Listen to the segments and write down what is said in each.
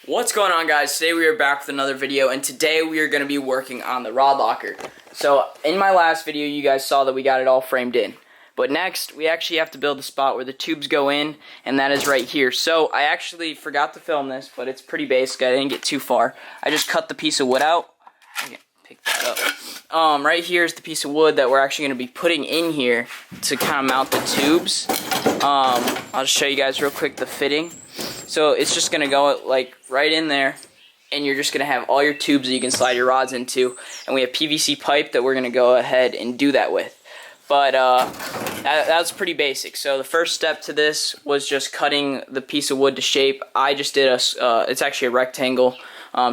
What's going on, guys? Today we are back with another video, and today we are going to be working on the rod locker. So in my last video you guys saw that we got it all framed in, but next we actually have to build the spot where the tubes go in, and that is right here. So I actually forgot to film this, but it's pretty basic. I didn't get too far. I just cut the piece of wood out. I can pick that up. Right here is the piece of wood that we're actually going to be putting in here to kind of mount the tubes. I'll just show you guys real quick the fitting. So it's just going to go like right in there, and you're just going to have all your tubes that you can slide your rods into, and we have PVC pipe that we're going to go ahead and do that with. But that's pretty basic. So the first step to this was just cutting the piece of wood to shape. I just did it's actually a rectangle.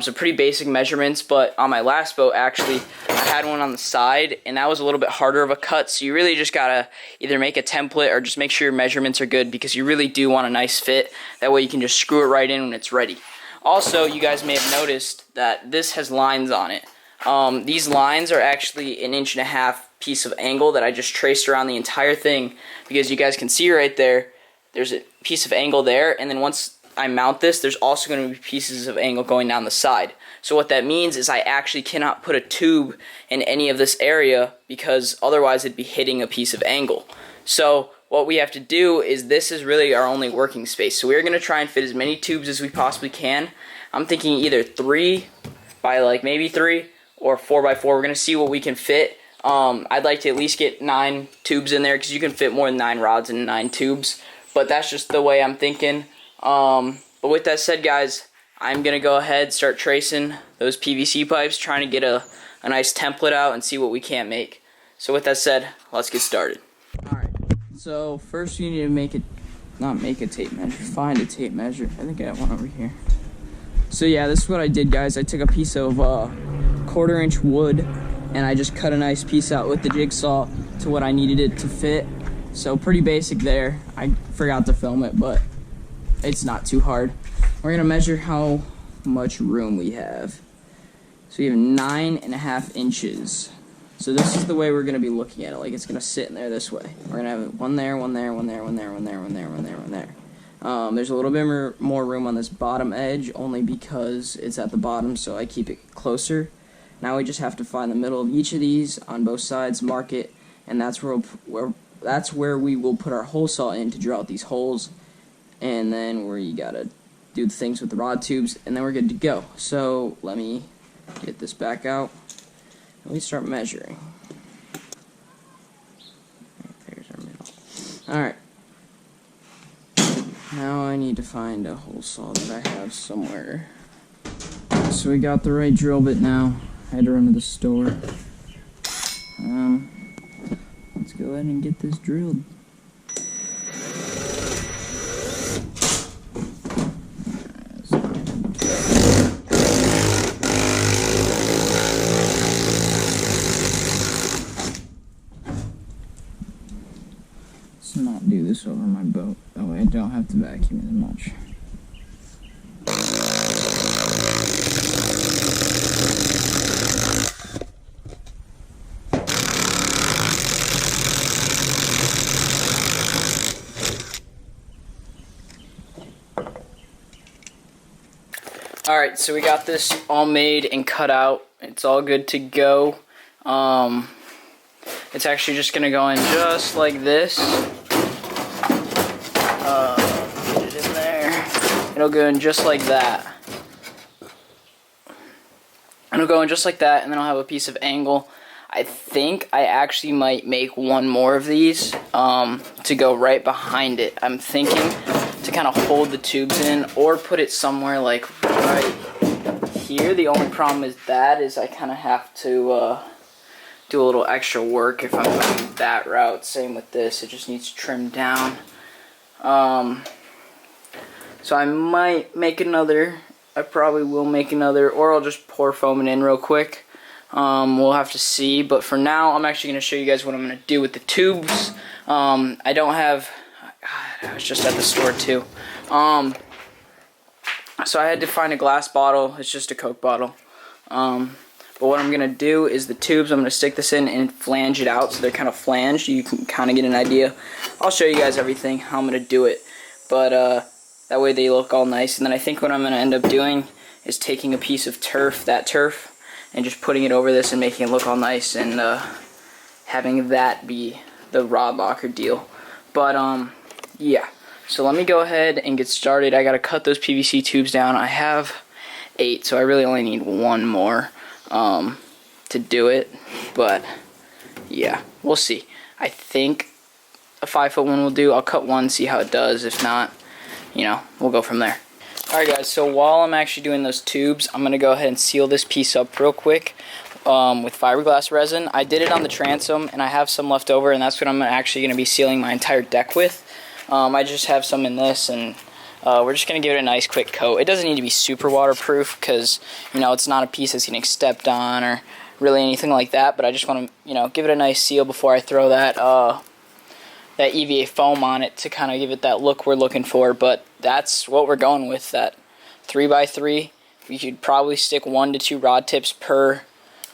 So pretty basic measurements, but on my last boat actually I had one on the side, and that was a little bit harder of a cut, so you really just gotta either make a template or just make sure your measurements are good, because you really do want a nice fit. That way you can just screw it right in when it's ready. Also, you guys may have noticed that this has lines on it. These lines are actually 1.5 inch piece of angle that I just traced around the entire thing, because you guys can see right there, there's a piece of angle there, and then once I mount this, there's also going to be pieces of angle going down the side. So what that means is I actually cannot put a tube in any of this area, because otherwise it'd be hitting a piece of angle. So what we have to do is, this is really our only working space. So we're going to try and fit as many tubes as we possibly can. I'm thinking either 3 by like maybe 3 or 4 by 4. We're going to see what we can fit. I'd like to at least get 9 tubes in there, because you can fit more than 9 rods in 9 tubes. But that's just the way I'm thinking. But with that said, guys, I'm going to go ahead, start tracing those PVC pipes, trying to get a nice template out and see what we can make. So with that said, let's get started. Alright, so first you need to find a tape measure. I think I have one over here. So yeah, this is what I did, guys. I took a piece of 1/4 inch wood, and I just cut a nice piece out with the jigsaw to what I needed it to fit. So pretty basic there. I forgot to film it, but it's not too hard. We're gonna measure how much room we have. So we have 9.5 inches. So this is the way we're gonna be looking at it. Like, it's gonna sit in there this way. We're gonna have one there, one there, one there, one there, one there, one there, one there, one there. There's a little bit more room on this bottom edge, only because it's at the bottom, so I keep it closer. Now we just have to find the middle of each of these on both sides, mark it, and that's where we will put our hole saw in to drill out these holes. And then where you gotta do the things with the rod tubes, and then we're good to go. So let me get this back out, and we start measuring. There's our middle. Alright. Now I need to find a hole saw that I have somewhere. So we got the right drill bit now. I had to run to the store. Let's go ahead and get this drilled. Let's not do this over my boat. That way I don't have to vacuum as much. Alright, so we got this all made and cut out. It's all good to go. It's actually just going to go in just like this. Get it in there. It'll go in just like that. It'll go in just like that, and then I'll have a piece of angle. I think I actually might make one more of these to go right behind it. I'm thinking to kind of hold the tubes in, or put it somewhere like right here. The only problem is I kind of have to do a little extra work if I'm going that route. Same with this, it just needs trimmed down. So I might make another. I probably will make another, or I'll just pour foam it in real quick. We'll have to see, but for now I'm actually going to show you guys what I'm going to do with the tubes. I don't have, God, I was just at the store too. So I had to find a glass bottle. It's just a Coke bottle. But what I'm going to do is the tubes, I'm going to stick this in and flange it out so they're kind of flanged. You can kind of get an idea. I'll show you guys everything, how I'm going to do it. But That way they look all nice. And then I think what I'm going to end up doing is taking a piece of turf, and just putting it over this and making it look all nice, and having that be the rod locker deal. But yeah, so let me go ahead and get started. I got to cut those PVC tubes down. I have 8, so I really only need 1 more to do it. But yeah, we'll see. I think a 5-foot one will do. I'll cut one, see how it does. If not, you know, we'll go from there. Alright guys, so while I'm actually doing those tubes, I'm going to go ahead and seal this piece up real quick with fiberglass resin. I did it on the transom, and I have some left over, and that's what I'm actually going to be sealing my entire deck with. I just have some in this, and we're just going to give it a nice quick coat. It doesn't need to be super waterproof because, you know, it's not a piece that's getting stepped on or really anything like that, but I just want to, you know, give it a nice seal before I throw that that EVA foam on it to kind of give it that look we're looking for. But that's what we're going with, that 3x3. You could probably stick 1 to 2 rod tips per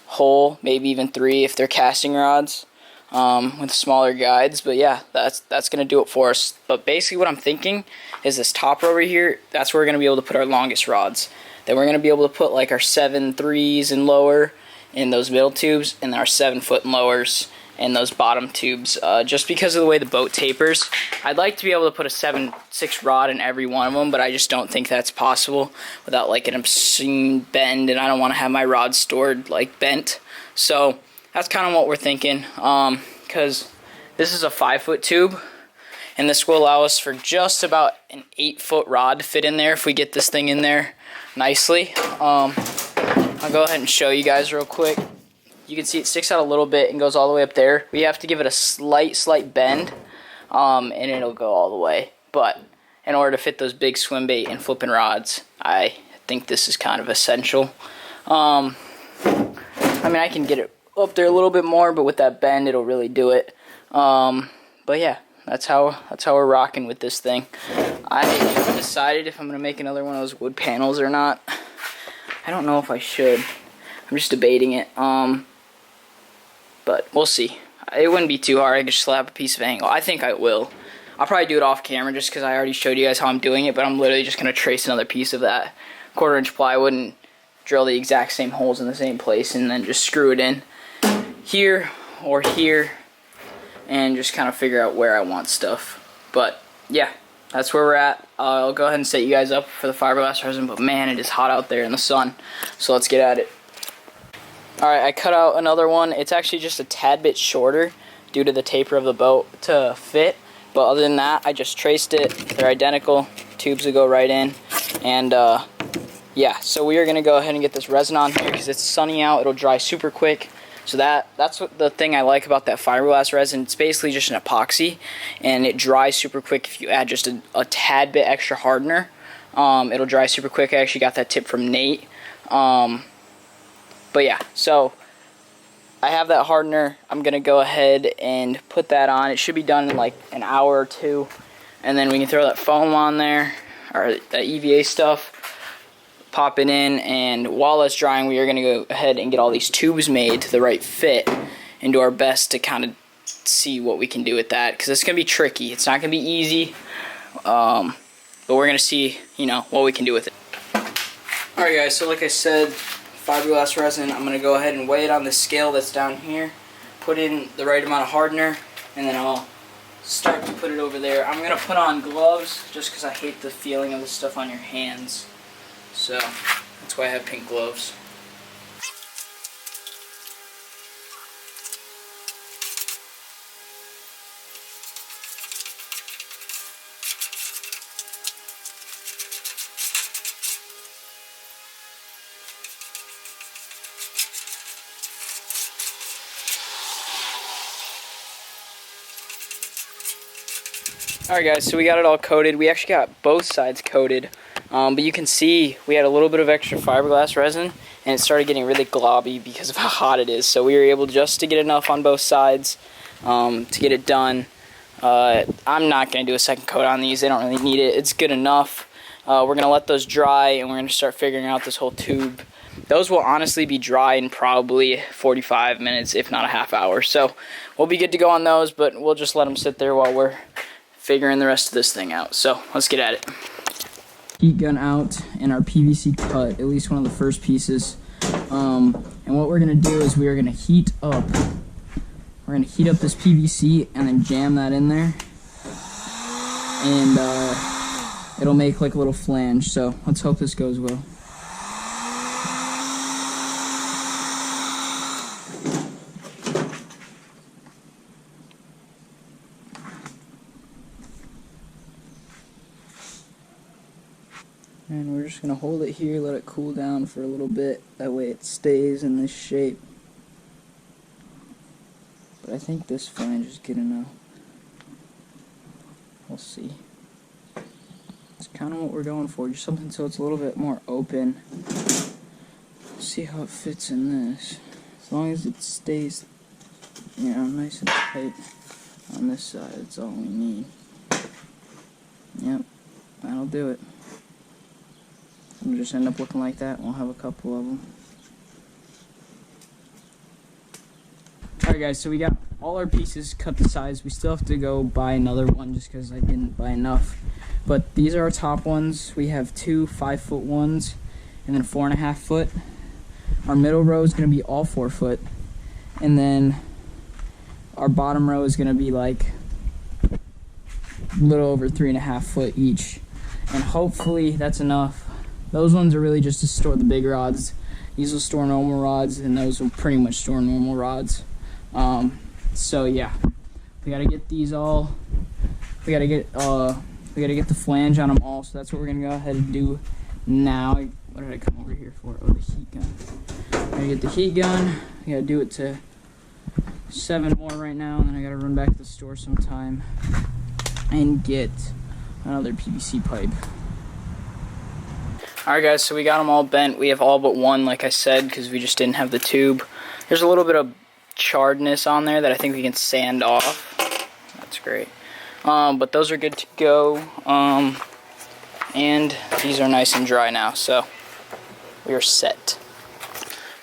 hole, maybe even 3 if they're casting rods with smaller guides. But yeah, that's going to do it for us. But basically what I'm thinking is this top over here, that's where we're going to be able to put our longest rods. Then we're going to be able to put like our 7.3s and lower in those middle tubes, and our 7-foot and lowers in those bottom tubes, just because of the way the boat tapers. I'd like to be able to put a 7/6 rod in every one of them, but I just don't think that's possible without like an obscene bend, and I don't want to have my rod stored like bent. So that's kind of what we're thinking, because this is a 5-foot tube, and this will allow us for just about an 8-foot rod to fit in there if we get this thing in there nicely. I'll go ahead and show you guys real quick. You can see it sticks out a little bit and goes all the way up there. We have to give it a slight bend, and it'll go all the way. But in order to fit those big swim bait and flipping rods, I think this is kind of essential. I mean, I can get it up there a little bit more, but with that bend, it'll really do it. But yeah, that's how we're rocking with this thing. I haven't decided if I'm gonna make another one of those wood panels or not. I don't know if I should. I'm just debating it. But we'll see. It wouldn't be too hard. I could just slap a piece of angle. I think I will. I'll probably do it off camera just because I already showed you guys how I'm doing it, but I'm literally just going to trace another piece of that 1/4-inch plywood and drill the exact same holes in the same place, and then just screw it in here or here and just kind of figure out where I want stuff. But yeah, that's where we're at. I'll go ahead and set you guys up for the fiberglass resin, but man, it is hot out there in the sun, so let's get at it. Alright, I cut out another one. It's actually just a tad bit shorter due to the taper of the boat to fit. But other than that, I just traced it. They're identical. Tubes will go right in. And yeah, so we are going to go ahead and get this resin on here because it's sunny out. It'll dry super quick. So that's what the thing I like about that fiberglass resin. It's basically just an epoxy, and it dries super quick if you add just a tad bit extra hardener. It'll dry super quick. I actually got that tip from Nate. But yeah, so I have that hardener. I'm going to go ahead and put that on. It should be done in like an hour or 2. And then we can throw that foam on there, or that EVA stuff, pop it in, and while it's drying, we are going to go ahead and get all these tubes made to the right fit and do our best to kind of see what we can do with that, because it's going to be tricky. It's not going to be easy, but we're going to see, you know, what we can do with it. Alright guys, so like I said, fiberglass resin, I'm going to go ahead and weigh it on the scale that's down here, put in the right amount of hardener, and then I'll start to put it over there. I'm going to put on gloves just because I hate the feeling of the stuff on your hands, so that's why I have pink gloves. Alright guys, so we got it all coated. We actually got both sides coated, but you can see we had a little bit of extra fiberglass resin, and it started getting really globby because of how hot it is. So we were able just to get enough on both sides to get it done. I'm not going to do a second coat on these. They don't really need it. It's good enough. We're going to let those dry, and we're going to start figuring out this whole tube. Those will honestly be dry in probably 45 minutes, if not a half hour. So we'll be good to go on those, but we'll just let them sit there while we're figuring the rest of this thing out. So let's get at it. heat gun out and our PVC cut, at least one of the first pieces. And what we're gonna do is we are gonna heat up. We're gonna heat up this PVC and then jam that in there, and it'll make like a little flange. So let's hope this goes well. And we're just going to hold it here, let it cool down for a little bit. That way it stays in this shape. But I think this flange is good enough. We'll see. It's kind of what we're going for. Just something so it's a little bit more open. We'll see how it fits in this. As long as it stays, you know, nice and tight on this side, that's all we need. Yep, that'll do it. It'll just end up looking like that. We'll have a couple of them. Alright guys, so we got all our pieces cut to size. We still have to go buy another one just because I didn't buy enough. But these are our top ones. We have two 5-foot ones and then 4.5 foot. Our middle row is going to be all 4 foot. And then our bottom row is going to be like a little over 3.5 foot each. And hopefully that's enough. Those ones are really just to store the big rods. These will store normal rods, and those will pretty much store normal rods. So yeah, we gotta get these all. We gotta get the flange on them all. So that's what we're gonna go ahead and do now. What did I come over here for? Oh, the heat gun. We're gonna get the heat gun. We gotta do it to 7 more right now, and then I gotta run back to the store sometime and get another PVC pipe. Alright guys, so we got them all bent. We have all but one, like I said, because we just didn't have the tube. There's a little bit of charredness on there that I think we can sand off. That's great. But those are good to go. And these are nice and dry now, so we are set.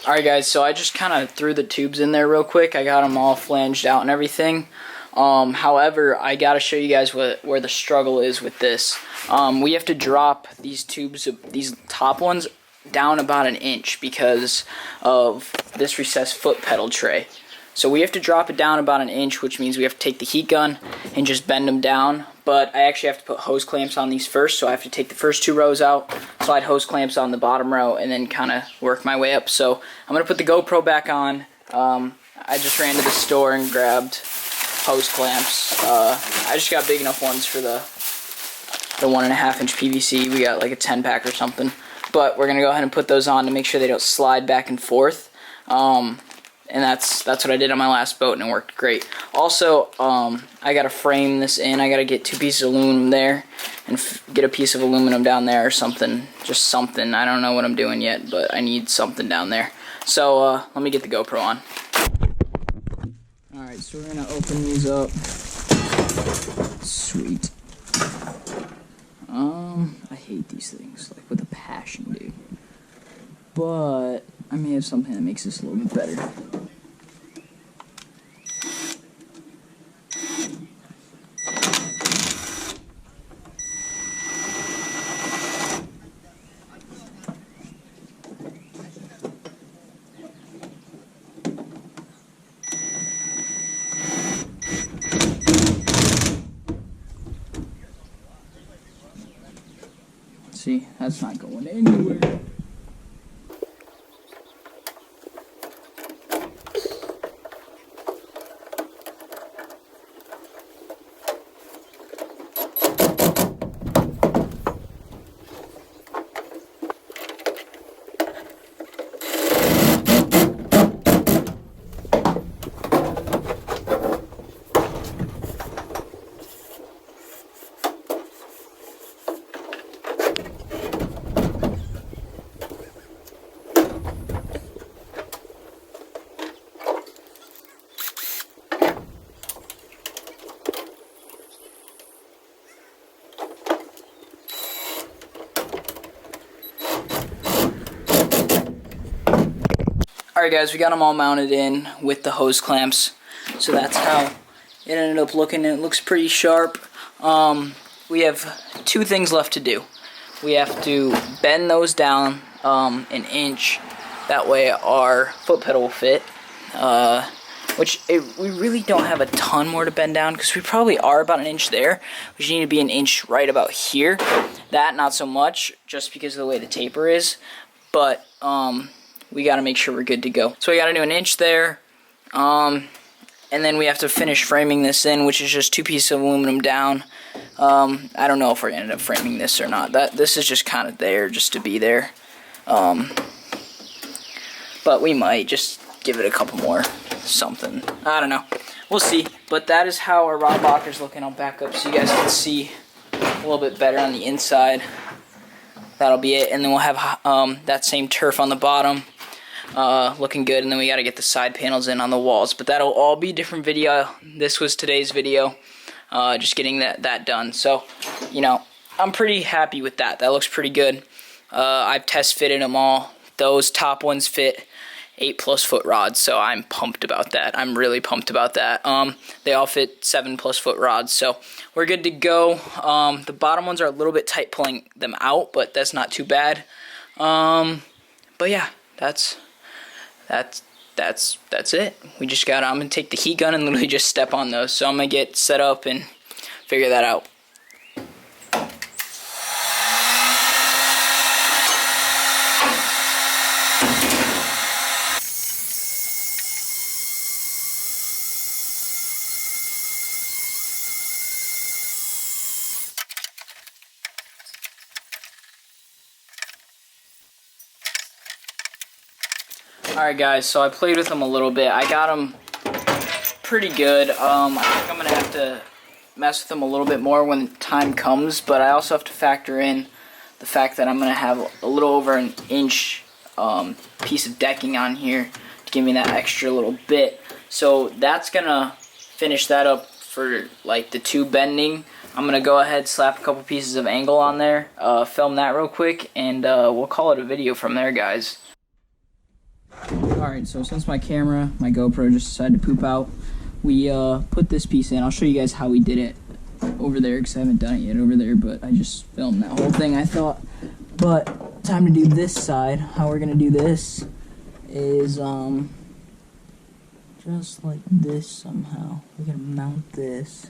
Alright guys, so I just kind of threw the tubes in there real quick. I got them all flanged out and everything. However, I gotta show you guys where the struggle is with this. We have to drop these tubes, these top ones, down about 1 inch because of this recessed foot pedal tray. So we have to drop it down about 1 inch, which means we have to take the heat gun and just bend them down. But I actually have to put hose clamps on these first, so I have to take the first 2 rows out, slide hose clamps on the bottom row, and then kind of work my way up. So I'm going to put the GoPro back on. I just ran to the store and grabbed hose clamps. I just got big enough ones for the 1.5 inch PVC. We got like a 10-pack or something. But we're going to go ahead and put those on to make sure they don't slide back and forth. And that's what I did on my last boat, and it worked great. Also, I got to frame this in. I got to get 2 pieces of aluminum there and get a piece of aluminum down there or something. Just something. I don't know what I'm doing yet, but I need something down there. So let me get the GoPro on. Alright, so we're going to open these up. Sweet. I hate these things, like with a passion, dude. But I may have something that makes this a little bit better. See, that's not going anywhere. Alright guys, we got them all mounted in with the hose clamps, so that's how it ended up looking, and it looks pretty sharp. We have 2 things left to do. we have to bend those down an inch. That way our foot pedal will fit. We really don't have a ton more to bend down because we probably are about an inch there. We just need to be an inch right about here. That not so much, just because of the way the taper is. But we got to make sure we're good to go. So we got to do an inch there. And then we have to finish framing this in, which is just 2 pieces of aluminum down. I don't know if we're going to end up framing this or not. This is just kind of there just to be there. But we might just give it a couple more something. I don't know. We'll see. But that is how our rod locker's looking. I'll back up so you guys can see a little bit better on the inside. That'll be it. And then we'll have that same turf on the bottom. Looking good, and then we got to get the side panels in on the walls, but that'll all be a different video. This was today's video, just getting that done. So, you know, I'm pretty happy with that. That looks pretty good. I've test fitted them all. Those top ones fit 8+ foot rods, so I'm pumped about that. I'm really pumped about that. They all fit 7+ foot rods, so we're good to go. The bottom ones are a little bit tight pulling them out, but that's not too bad. But yeah, that's it. We just got. I'm gonna take the heat gun and literally just step on those. So I'm gonna get set up and figure that out. Alright guys, so I played with them a little bit. I got them pretty good. I think I'm going to have to mess with them a little bit more when the time comes, but I also have to factor in the fact that I'm going to have a little over an inch piece of decking on here to give me that extra little bit. So that's going to finish that up for like the tube bending. I'm going to go ahead, slap a couple pieces of angle on there, film that real quick, and we'll call it a video from there, guys. Alright, so since my GoPro just decided to poop out, we put this piece in. I'll show you guys how we did it over there, because I haven't done it yet over there, but I just filmed that whole thing, I thought. But time to do this side. How we're going to do this is just like this somehow. We're going to mount this.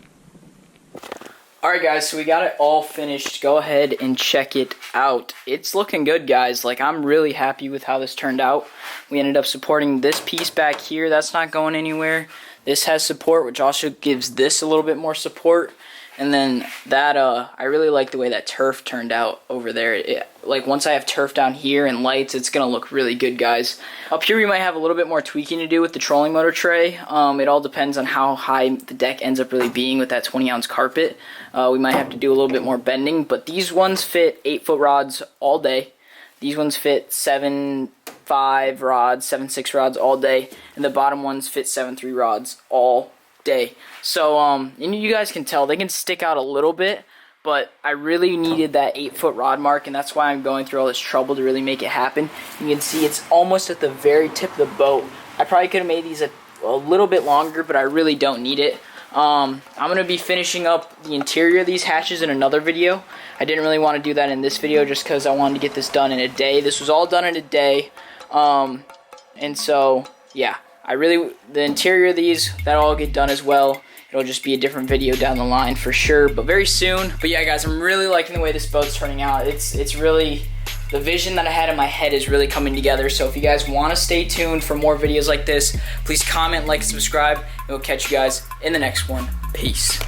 Alright guys, so we got it all finished. Go ahead and check it out. It's looking good, guys. Like, I'm really happy with how this turned out. We ended up supporting this piece back here. That's not going anywhere. This has support, which also gives this a little bit more support. And then that, I really like the way that turf turned out over there. Like, once I have turf down here and lights, it's going to look really good, guys. Up here, we might have a little bit more tweaking to do with the trolling motor tray. It all depends on how high the deck ends up really being with that 20-ounce carpet. We might have to do a little bit more bending, but these ones fit 8-foot rods all day. These ones fit 7.5 rods, 7.6 rods all day, and the bottom ones fit 7.3 rods all day. So, and you guys can tell, they can stick out a little bit, but I really needed that 8-foot rod mark, and that's why I'm going through all this trouble to really make it happen. You can see it's almost at the very tip of the boat. I probably could have made these a little bit longer, but I really don't need it. I'm going to be finishing up the interior of these hatches in another video. I didn't really want to do that in this video just because I wanted to get this done in a day. This was all done in a day, and so, yeah. The interior of these, that'll all get done as well. It'll just be a different video down the line for sure, but very soon. But yeah, guys, I'm really liking the way this boat's turning out. It's really, the vision that I had in my head is really coming together. So if you guys want to stay tuned for more videos like this, please comment, like, subscribe, and we'll catch you guys in the next one. Peace.